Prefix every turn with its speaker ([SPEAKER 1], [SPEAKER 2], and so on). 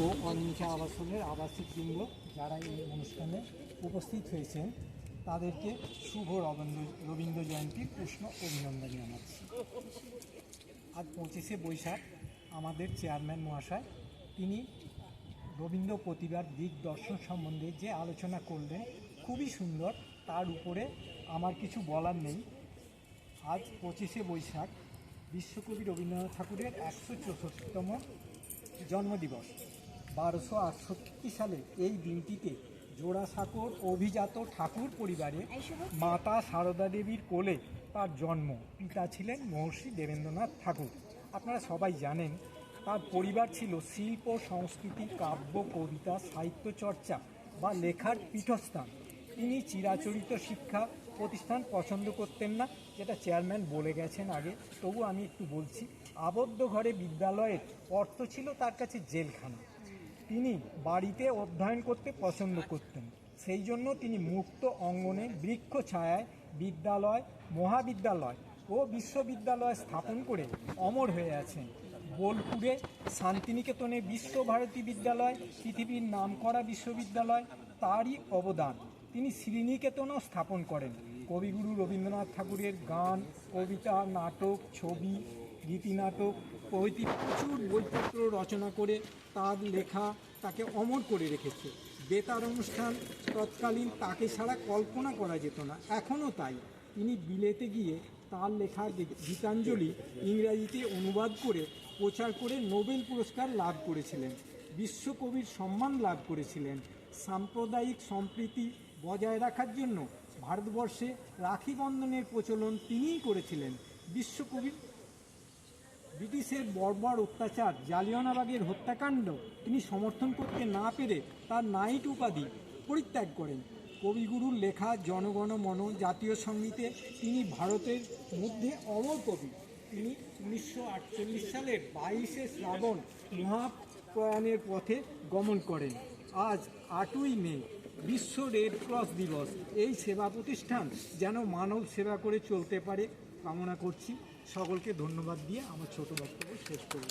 [SPEAKER 1] ও অনিমিকা আবাসনের আবাসিকবৃন্দ যারা এই অনুষ্ঠানে উপস্থিত হয়েছেন তাদেরকে শুভ রবীন্দ্র জয়ন্তীর উষ্ণ অভিনন্দন জানাচ্ছি। আজ 25শে বৈশাখ আমাদের চেয়ারম্যান মহাশয় তিনি রবীন্দ্র প্রতিভার দিক দর্শন সম্বন্ধে যে আলোচনা করলেন খুবই সুন্দর, তার উপরে আমার কিছু বলার নেই। আজ 25শে বৈশাখ বিশ্বকবি রবীন্দ্রনাথ ঠাকুরের 164তম জন্মদিবস। 1268 সালে এই দিনটিতে জোড়াসাঁকোর অভিজাত ঠাকুর পরিবারে মাতা সারদা দেবীর কোলে তার জন্ম। পিতা ছিলেন মহর্ষি দেবেন্দ্রনাথ ঠাকুর। আপনারা সবাই জানেন তার পরিবার ছিল শিল্প, সংস্কৃতি, কাব্য, কবিতা, সাহিত্য চর্চা বা লেখার পীঠস্থান। তিনি চিরাচরিত শিক্ষা প্রতিষ্ঠান পছন্দ করতেন না, যেটা চেয়ারম্যান বলে গেছেন আগে, তবু আমি একটু বলছি। আবদ্ধ ঘরে বিদ্যালয়ের অর্থ ছিল তার কাছে জেলখানা। তিনি বাড়িতে অধ্যয়ন করতে পছন্দ করতেন, সেই জন্য তিনি মুক্ত অঙ্গনে বৃক্ষ ছায়ায় বিদ্যালয়, মহাবিদ্যালয় ও বিশ্ববিদ্যালয় স্থাপন করে অমর হয়ে আছেন। বোলপুরে শান্তিনিকেতনে বিশ্বভারতী বিদ্যালয় পৃথিবীর নামকরা বিশ্ববিদ্যালয়, তারই অবদান। তিনি শ্রীনিকেতনও স্থাপন করেন। কবিগুরু রবীন্দ্রনাথ ঠাকুরের গান, কবিতা, নাটক, ছবি, গীতিনাটক প্রভৃতি প্রচুর বইপত্র রচনা করে তার লেখা তাকে অমর করে রেখেছে। বেতার অনুষ্ঠান তৎকালীন তাকে ছাড়া কল্পনা করা যেত না, এখনও তাই। তিনি বিলেতে গিয়ে তার লেখা গীতাঞ্জলি ইংরাজিতে অনুবাদ করে প্রচার করে নোবেল পুরস্কার লাভ করেছিলেন, বিশ্বকবির সম্মান লাভ করেছিলেন। সাম্প্রদায়িক সম্প্রীতি বজায় রাখার জন্য ভারতবর্ষে রাখি বন্ধনের প্রচলন তিনিই করেছিলেন। বিশ্বকবির ব্রিটিশের বর্বর অত্যাচার, জালিয়ানওয়ালাবাগের হত্যাকাণ্ড তিনি সমর্থন করতে না পেরে তার নাইট উপাধি পরিত্যাগ করেন। কবিগুরুর লেখা জনগণ মন, জাতীয় সঙ্গীতে তিনি ভারতের মধ্যে অমর কবি। তিনি 1948 সালের 22শে শ্রাবণ মহাপ্রয়াণের পথে গমন করেন। আজ 8ই মে বিশ্ব রেড ক্রস দিবস। এই সেবা প্রতিষ্ঠান যেন মানব সেবা করে চলতে পারে কামনা করছি। সকলকে ধন্যবাদ দিয়ে আমার ছোট বক্তব্য শেষ করি।